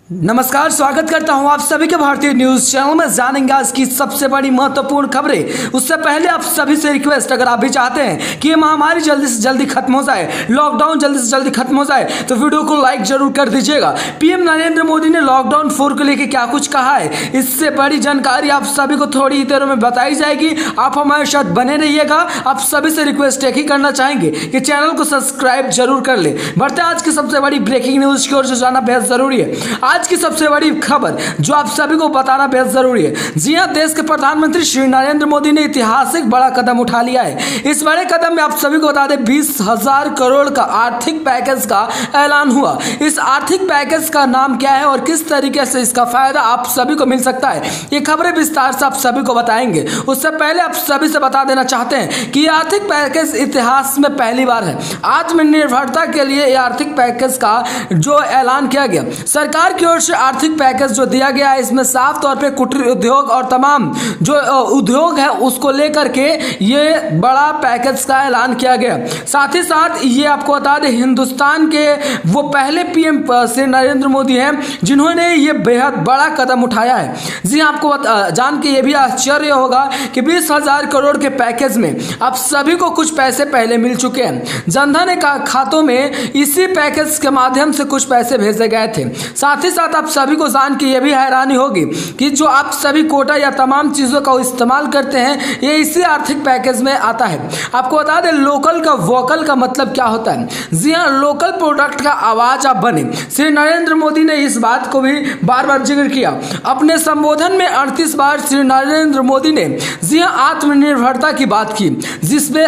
नमस्कार, स्वागत करता हूं आप सभी के भारतीय न्यूज चैनल में। जानेंगे आज की सबसे बड़ी महत्वपूर्ण खबरें। उससे पहले आप सभी से रिक्वेस्ट, अगर आप भी चाहते हैं कि ये महामारी जल्दी से जल्दी खत्म हो जाए, लॉकडाउन जल्दी से जल्दी खत्म हो जाए, तो वीडियो को लाइक जरूर कर दीजिएगा। पीएम नरेंद्र मोदी ने लॉकडाउन 4 को लेकर क्या कुछ कहा है, इससे बड़ी जानकारी आप सभी को थोड़ी ही देर में बताई जाएगी। आप हमारे साथ बने रहिएगा। आप सभी से रिक्वेस्ट एक ही करना चाहेंगे कि चैनल को सब्सक्राइब जरूर कर ले। बढ़ते आज की सबसे बड़ी ब्रेकिंग न्यूज की ओर से जाना बेहद जरूरी है। आज की सबसे बड़ी खबर जो आप सभी को बताना बेहद जरूरी है। जी हां, देश के प्रधानमंत्री श्री नरेंद्र मोदी ने ऐतिहासिक बड़ा कदम उठा लिया है। इस बड़े कदम में आप सभी को बता दें 20,000 करोड़ का आर्थिक पैकेज का ऐलान हुआ। इस आर्थिक पैकेज का नाम क्या है और किस तरीके से इसका फायदा आप सभी को मिल सकता है, ये खबरें विस्तार से आप सभी को बताएंगे। उससे पहले आप सभी से बता देना चाहते हैं कि आर्थिक पैकेज इतिहास में पहली बार है। आत्मनिर्भरता के लिए आर्थिक पैकेज का जो ऐलान किया गया, सरकार की ओर से आर्थिक पैकेज जो दिया गया है, इसमें साफ तौर पे कुटीर उद्योग और तमाम जो उद्योग है उसको लेकर के ये बड़ा पैकेज का ऐलान किया गया। साथ ही साथ ये आपको बता दें, हिंदुस्तान के वो पहले पीएम श्री नरेंद्र मोदी हैं जिन्होंने ये बेहद बड़ा कदम उठाया है। जी, आपको जान के ये भी आश्चर्य होगा कि 20,000 करोड़ के पैकेज में अब सभी को कुछ पैसे पहले मिल चुके हैं। जनधन खातों में इसी पैकेज के माध्यम से कुछ पैसे भेजे गए थे। साथ ही साथ आप सभी को जान के ये भी हैरानी होगी कि जो आप सभी कोटा या तमाम चीजों का इस्तेमाल करते हैं, ये इसी आर्थिक पैकेज में आता है। आपको बता दें, लोकल का वोकल का मतलब क्या होता है। जी हाँ, लोकल प्रोडक्ट का आवाज आप बने। श्री नरेंद्र मोदी ने इस बात को भी बार बार जिक्र किया अपने संबोधन में। 38 बार श्री नरेंद्र मोदी ने जी हाँ आत्मनिर्भरता की बात की, जिसमें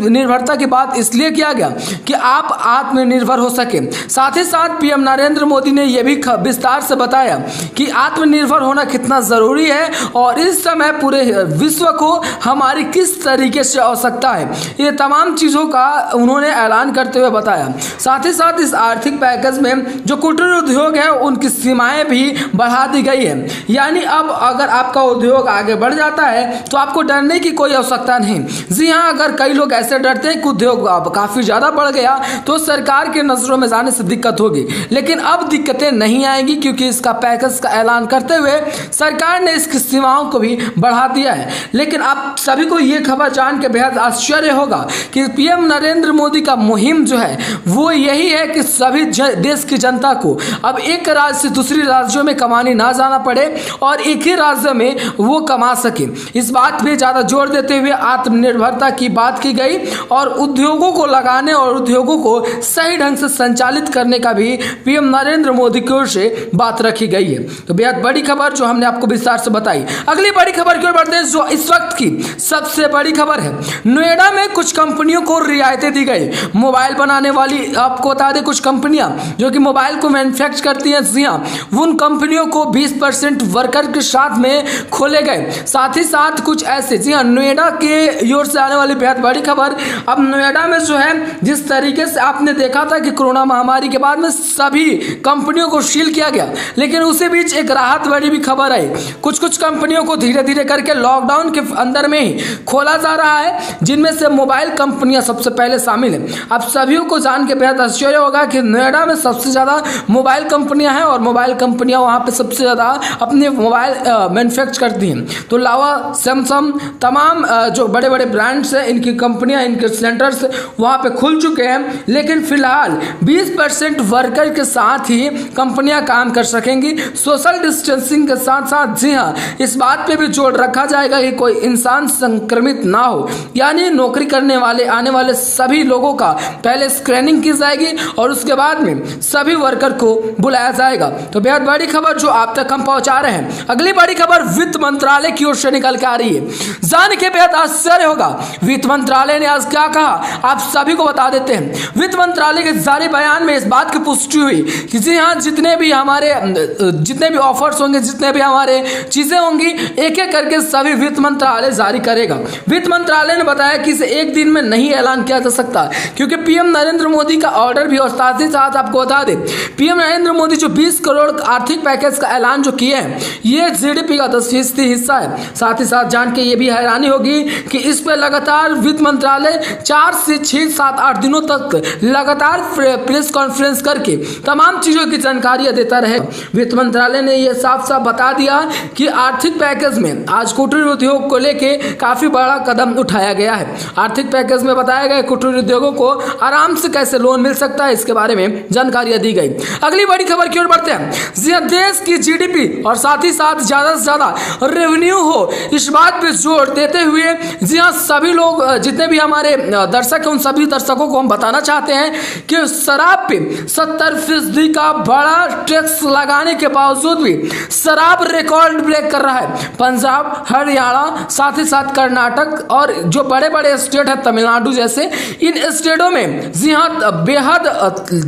निर्भरता की बात इसलिए किया गया कि आप आत्मनिर्भर हो सके। साथ ही साथ पीएम नरेंद्र मोदी ने यह भी विस्तार से बताया कि आत्मनिर्भर होना कितना जरूरी है और इस समय पूरे विश्व को हमारी किस तरीके से आवश्यकता है। ये तमाम चीजों का उन्होंने ऐलान करते हुए बताया। साथ ही साथ इस आर्थिक पैकेज में जो कुटीर उद्योग है उनकी सीमाएं भी बढ़ा दी गई है। यानी अब अगर आपका उद्योग आगे बढ़ जाता है तो आपको डरने की कोई आवश्यकता नहीं। जी हाँ, अगर कई लोग ऐसे डरते हैं कि उद्योग अब काफी ज्यादा बढ़ गया तो सरकार के नजरों में जाने से दिक्कत होगी, लेकिन अब दिक्कतें नहीं आएंगी क्योंकि इसका पैकेज का ऐलान करते हुए सरकार ने इसकी सीमाओं को भी बढ़ा दिया है। लेकिन आप सभी को यह खबर जान के बेहद आश्चर्य होगा कि पीएम नरेंद्र मोदी का मुहिम जो है वो यही है कि सभी देश की जनता को अब एक राज्य से दूसरी राज्यों में कमाने ना जाना पड़े और एक ही राज्य में वो कमा सके। इस बात पे ज्यादा जोर देते हुए आत्मनिर्भरता की बात की गई और उद्योगों को लगाने और उद्योगों को सही ढंग से संचालित करने का भी पीएम नरेंद्र मोदी की ओर से बात रखी गई है। तो बेहद बड़ी खबर जो हमने आपको विस्तार से बताई। अगली बड़ी खबर की ओर बढ़ते हैं जो इस वक्त की सबसे बड़ी खबर है। नोएडा में कुछ कंपनियों को रियायतें दी गई। मोबाइल बनाने वाली आपको बता दें कुछ कंपनियां जो कि मोबाइल को मैन्युफैक्चर करती हैं, जी हाँ, उन कंपनियों को 20% वर्कर के साथ में खोले गए। साथ ही साथ कुछ ऐसे, जी हाँ, नोएडा के ओर से आने वाली बेहद बड़ी खबर। अब नोएडा में जो है जिस तरीके से आपने देखा था कि कोरोना महामारी के बाद में सभी कंपनियों को सील किया गया, लेकिन उसी बीच एक राहत वाली भी खबर आई। कुछ कंपनियों को धीरे धीरे करके लॉकडाउन के अंदर में ही खोला जा रहा है, जिनमें से मोबाइल कंपनियां सबसे पहले शामिल हैं। आप सभी को जान के बेहद आश्चर्य होगा कि नोएडा में सबसे ज्यादा मोबाइल कंपनियां हैं और मोबाइल कंपनियां वहां पे सबसे ज्यादा अपने मोबाइल मैन्युफैक्चर करती हैं। तो लावा, सैमसंग, तमाम जो बड़े बड़े ब्रांड्स हैं, इनकी कंपनियां, इनके सेंटर्स वहां पे खुल चुके हैं। लेकिन फिलहाल 20% वर्कर के साथ ही कंपनियां काम कर सकेंगी, सोशल डिस्टेंसिंग के साथ साथ। जी हाँ, इस बात पे भी जोर रखा जाएगा कि कोई इंसान संक्रमित ना हो, यानी नौकरी करने वाले आने वाले सभी लोगों का पहले स्क्रीनिंग की जाएगी और उसके बाद में सभी वर्कर को बुलाया जाएगा। तो बेहद बड़ी खबर जो आप तक हम पहुंचा रहे हैं। अगली बड़ी खबर वित्त मंत्रालय की ओर से निकल के आ रही है। जान के बेहद आश्चर्य होगा वित्त मंत्रालय ने आज क्या कहा, आप सभी को बता देते हैं। वित्त मंत्रालय के जारी बयान में इस बात की पुष्टि हुई कि जी हाँ, जितने भी ऑफर्स होंगे, जितने भी हमारे चीजें होंगी, एक एक करके सभी वित्त मंत्रालय जारी करेगा। वित्त मंत्रालय ने बताया कि इसे एक दिन में नहीं ऐलान किया जा सकता क्योंकि पीएम नरेंद्र मोदी का ऑर्डर भी। और साथ ही साथ आपको बता दें, पीएम नरेंद्र मोदी जो 20 करोड़ आर्थिक पैकेज का ऐलान जो किए हैं, ये जीडीपी का 10% हिस्सा है। साथ ही साथ जान के ये भी हैरानी होगी कि इस पर लगातार वित्त मंत्रालय 4 से 6, 7, 8 दिनों तक लगातार प्रेस कॉन्फ्रेंस करके तमाम चीजों चीजों की जानकारी देता रहे। वित्त मंत्रालय ने यह साफ साफ बता दिया कि आर्थिक पैकेज में आज कुटीर उद्योग को लेके काफी बड़ा कदम उठाया गया है। आर्थिक पैकेज में बताया गया कुटीर उद्योगों को आराम से कैसे लोन मिल सकता है, इसके बारे में जानकारी दी गई। अगली बड़ी खबर की ओर बढ़ते हैं। जी हां, देश की जीडीपी और साथ ही साथ ज्यादा से ज्यादा रेवेन्यू हो, इस बात पे जोर देते हुए जी हां सभी लोग जितने भी हमारे दर्शक हैं उन सभी दर्शकों को हम बताना चाहते हैं कि शराब पे 70% का बड़ा टैक्स लगाने के बावजूद भी शराब रिकॉर्ड ब्रेक कर रहा है। पंजाब, हरियाणा, साथ ही साथ कर्नाटक और जो बड़े बड़े स्टेट है तमिलनाडु जैसे, इन स्टेटों में जी हाँ बेहद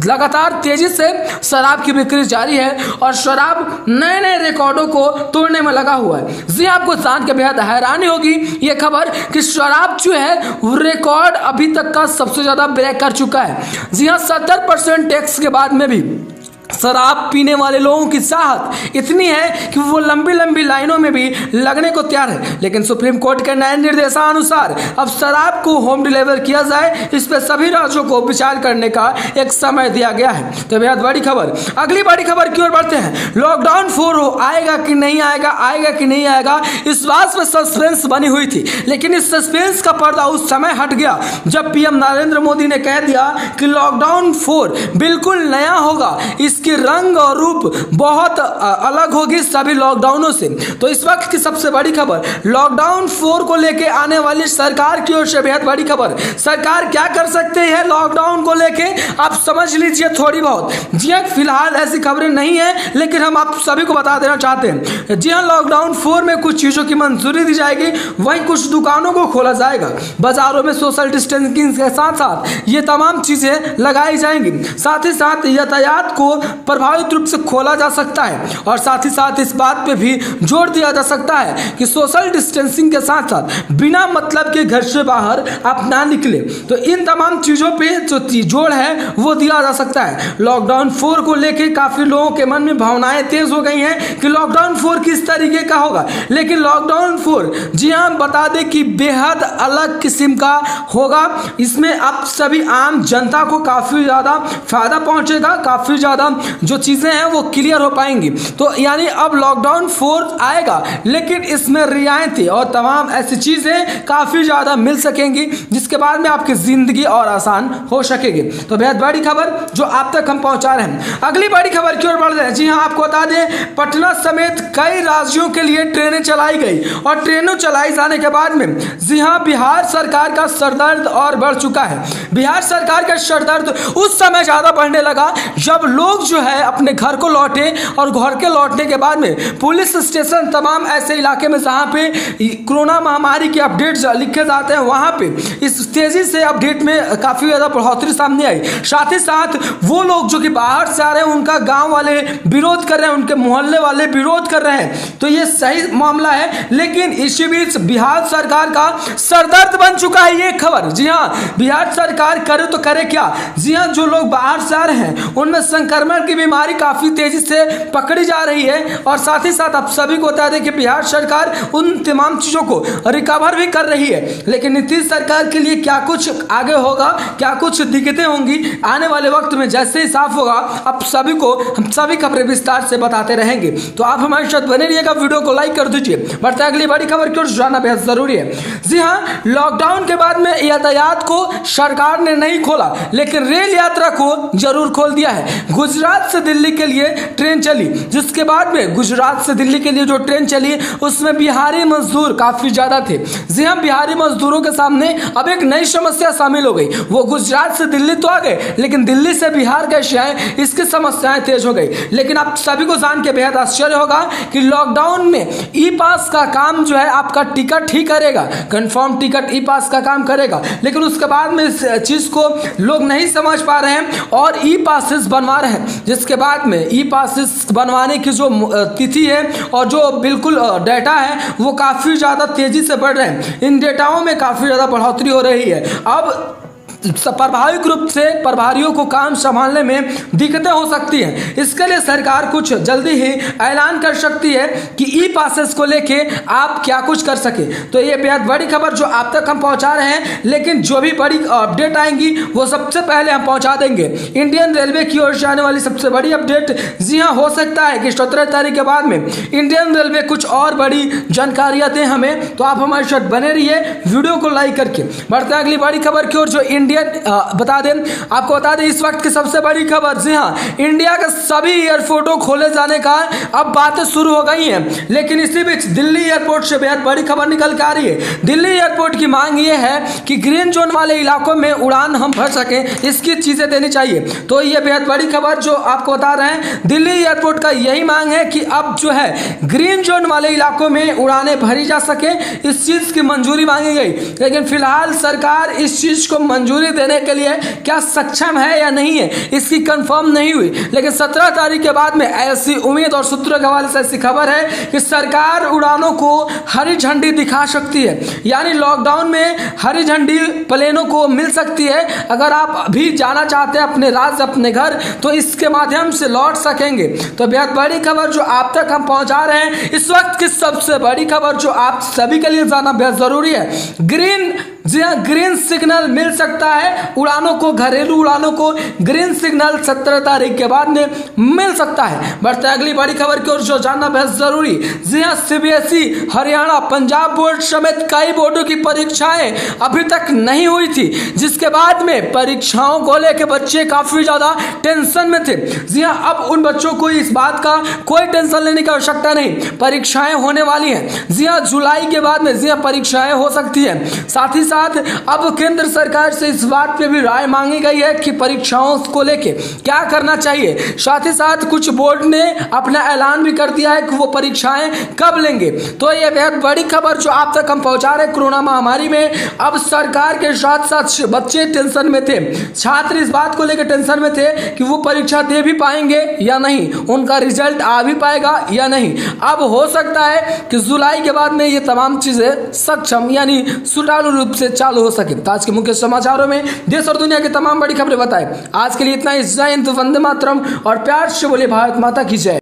लगातार तेजी से शराब की बिक्री जारी है और शराब नए नए रिकॉर्डों को तोड़ने में लगा हुआ है। जी आपको जान के बेहद हैरानी होगी ये खबर कि शराब जो है रिकॉर्ड अभी तक का सबसे ज्यादा ब्रेक कर चुका है। जी हाँ, 70% टैक्स के बाद में भी शराब पीने वाले लोगों की चाहत इतनी है कि वो लंबी लंबी लाइनों में भी लगने को तैयार है। लेकिन सुप्रीम कोर्ट के नए निर्देशानुसार अब शराब को होम डिलीवर किया जाए, इस पर सभी राज्यों को विचार करने का एक समय दिया गया है। तो बेहद बड़ी खबर। अगली बड़ी खबर की ओर बढ़ते हैं। लॉकडाउन 4 आएगा कि नहीं आएगा, आएगा कि नहीं आएगा, इस बात में सस्पेंस बनी हुई थी। लेकिन इस सस्पेंस का पर्दा उस समय हट गया जब पीएम नरेंद्र मोदी ने कह दिया कि लॉकडाउन 4 बिल्कुल नया होगा, इसकी रंग और रूप बहुत अलग होगी सभी लॉकडाउनों से। तो इस वक्त की सबसे बड़ी खबर, लॉकडाउन 4 को लेके आने वाली सरकार की ओर से बेहद बड़ी खबर। सरकार क्या कर सकते हैं लॉकडाउन को लेके, आप समझ लीजिए थोड़ी बहुत। जी हाँ, फिलहाल ऐसी खबरें नहीं है, लेकिन हम आप सभी को बता देना चाहते हैं। जी हाँ, लॉकडाउन 4 में कुछ चीजों की मंजूरी दी जाएगी, वहीं कुछ दुकानों को खोला जाएगा, बाजारों में सोशल डिस्टेंसिंग के साथ साथ ये तमाम चीजें लगाई जाएंगी। साथ ही साथ यातायात को प्रभावित रूप से खोला जा सकता है और साथ ही साथ इस बात पे भी जोर दिया जा सकता है कि सोशल डिस्टेंसिंग के साथ साथ बिना मतलब के घर से बाहर आप ना निकले। तो इन तमाम चीजों पे जो जोर है वो दिया जा सकता है। लॉकडाउन 4 को लेकर काफी लोगों के मन में भावनाएं तेज हो गई हैं कि लॉकडाउन 4 किस तरीके का होगा। लेकिन लॉकडाउन 4 जी हाँ बता दें कि बेहद अलग किस्म का होगा। इसमें आप सभी आम जनता को काफी ज्यादा फायदा पहुंचेगा, काफी ज्यादा जो चीजें हैं वो क्लियर हो पाएंगी। तो यानी अब लॉकडाउन 4 आएगा, लेकिन इसमें रियायतें और तमाम ऐसी चीजें काफी ज्यादा मिल सकेंगी, जिसके बाद में आपकी जिंदगी और आसान हो सकेगी। तो बेहद बड़ी खबर जो आप तक हम पहुंचा रहे हैं। अगली बड़ी खबर की ओर बढ़ रहे हैं। जी हाँ, आपको बता दें पटना समेत कई राज्यों के लिए ट्रेनें चलाई गई और ट्रेनों चलाई जाने के बाद में जी हाँ बिहार सरकार का सरदर्द और बढ़ चुका है। बिहार सरकार का सरदर्द उस समय ज्यादा बढ़ने लगा जब लोग जो है अपने घर को लौटे और घर के लौटने के बाद में पुलिस स्टेशन तमाम ऐसे इलाके में जहां पे कोरोना महामारी के अपडेट लिखे जाते हैं वहां पे इस तेजी से अपडेट में काफी ज्यादा बढ़ोतरी सामने आई। साथ ही साथ वो लोग जो कि बाहर से आ रहे हैं उनका गांव वाले विरोध कर रहे हैं, उनके मोहल्ले वाले विरोध कर रहे हैं। तो ये सही मामला है, लेकिन इसी बीच बिहार सरकार का सरदर्द बन चुका है ये खबर। जी हाँ, बिहार सरकार करे तो करे क्या। जी हाँ, जो लोग बाहर से आ रहे हैं उनमें संक्रमण की बीमारी काफी तेजी से पकड़ी जा रही है और साथ ही साथ आप सभी को बता दें कि बिहार सरकार उन तमाम चीजों को रिकवर भी कर रही है। लेकिन नीतीश सरकार के लिए क्या कुछ आगे होगा, क्या कुछ दिक्कतें होंगी आने वाले वक्त में, जैसे ही साफ होगा आप सभी को हम सभी खबरें विस्तार से बताते रहेंगे। तो आप हमारे साथ बने रहिएगा, वीडियो को लाइक कर दीजिए। बढ़ते अगली बड़ी खबर की ओर जानना बेहद जरूरी है। जी हाँ, लॉकडाउन के बाद में यातायात को सरकार ने नहीं खोला, लेकिन रेल यात्रा को जरूर खोल दिया है। गुजरात से दिल्ली के लिए ट्रेन चली, जिसके बाद में गुजरात से दिल्ली के लिए जो ट्रेन चली उसमें बिहारी मजदूर काफी ज्यादा थे। जी हाँ, बिहारी मजदूरों के सामने अब एक नई समस्या शामिल हो गई। वो गुजरात से दिल्ली तो आ गए, लेकिन दिल्ली से बिहार कैसे आए इसकी समस्याएं तेज हो गई। लेकिन आप सभी को जान के बेहद आश्चर्य होगा कि लॉकडाउन में ई पास का काम जो है आपका टिकट ही करेगा, कंफर्म टिकट ई पास का काम करेगा। लेकिन उसके बाद में इस चीज को लोग नहीं समझ पा रहे हैं और ई पासेस बनवा रहे हैं, जिसके बाद में ई पासेस बनवाने की जो तिथि है और जो बिल्कुल डेटा है वो काफी ज्यादा तेजी से बढ़ रहे हैं। इन डेटाओं में काफी ज्यादा बढ़ोतरी हो रही है। अब प्रभाविक रूप से प्रभारियों को काम संभालने में दिक्कतें हो सकती हैं। इसके लिए सरकार कुछ जल्दी ही ऐलान कर सकती है कि ई पासेस को लेके आप क्या कुछ कर सके। तो ये बेहद बड़ी खबर जो आप तक हम पहुंचा रहे हैं, लेकिन जो भी बड़ी अपडेट आएंगी वो सबसे पहले हम पहुंचा देंगे। इंडियन रेलवे की ओर से आने वाली सबसे बड़ी अपडेट, जी हाँ, हो सकता है कि 17 तारीख के बाद में इंडियन रेलवे कुछ और बड़ी जानकारियां दें हमें, तो आप हमारे साथ बने रहिए वीडियो को लाइक करके। बढ़ते हैं अगली बड़ी खबर की ओर, जो इंडियन बता दें, आपको बता दें इस वक्त की सबसे बड़ी खबर, जी हाँ, इंडिया के सभी एयरपोर्टों खोले जाने का अब बातें शुरू हो गई हैं। लेकिन इसी बीच दिल्ली एयरपोर्ट से बेहद बड़ी खबर निकल के आ रही है। दिल्ली एयरपोर्ट की मांग ये है कि ग्रीन जोन वाले इलाकों में उड़ान हम भर सकें, इसकी चीजें देनी चाहिए। तो ये बेहद बड़ी खबर जो आपको बता रहे हैं, दिल्ली एयरपोर्ट का यही मांग है कि अब जो है ग्रीन जोन वाले इलाकों में उड़ानें भरी जा सके, इस चीज की मंजूरी मांगी गई। लेकिन फिलहाल सरकार इस चीज को मंजूरी देने के लिए क्या सक्षम है या नहीं है, इसकी कंफर्म नहीं हुई। लेकिन 17 तारीख के बाद में ऐसी उम्मीद और सूत्रों के हवाले से ऐसी खबर है कि सरकार उड़ानों को हरी झंडी दिखा सकती है, यानी लॉकडाउन में हरी झंडी प्लेनों को मिल सकती है। अगर आप अभी जाना चाहते हैं अपने राज्य, अपने घर, तो इसके माध्यम से लौट सकेंगे। तो बेहद बड़ी खबर जो आप तक हम पहुंचा रहे हैं, इस वक्त की सबसे बड़ी खबर जो आप सभी के लिए जानना बेहद जरूरी है। जी हाँ, ग्रीन सिग्नल मिल सकता है उड़ानों को, घरेलू उड़ानों को ग्रीन सिग्नल 17 तारीख के बाद में मिल सकता है। बढ़ते अगली बड़ी खबर की ओर, जो जानना बेहद जरूरी, जी हाँ, सीबीएसई, हरियाणा, पंजाब बोर्ड समेत कई बोर्डों की परीक्षाएं अभी तक नहीं हुई थी, जिसके बाद में परीक्षाओं को लेकर बच्चे काफी ज्यादा टेंशन में थे। जी हाँ, अब उन बच्चों को इस बात का कोई टेंशन लेने की आवश्यकता नहीं, परीक्षाएं होने वाली हैं। जी हाँ, जुलाई के बाद में जी हाँ परीक्षाएं हो सकती है। साथ ही साथ अब केंद्र सरकार से इस बात पे भी राय मांगी गई है कि परीक्षाओं को लेके क्या करना चाहिए। साथ ही साथ कुछ बोर्ड ने अपना ऐलान भी कर दिया है कि वो परीक्षाएं कब लेंगे। तो ये बेहद बड़ी खबर जो आप तक हम पहुंचा रहे हैं। कोरोना महामारी में अब सरकार के साथ साथ बच्चे टेंशन में थे, छात्र इस बात को लेकर टेंशन में थे कि वो परीक्षा दे भी पाएंगे या नहीं, उनका रिजल्ट आ भी पाएगा या नहीं। अब हो सकता है कि जुलाई के बाद में ये तमाम चीजें सक्षम यानी सुचारू रूप से चालू हो सके। तो आज के मुख्य समाचारों में देश और दुनिया की तमाम बड़ी खबरें बताएं। आज के लिए इतना ही। जय हिंद, वंदे मातरम और प्यार से बोले भारत माता की जय।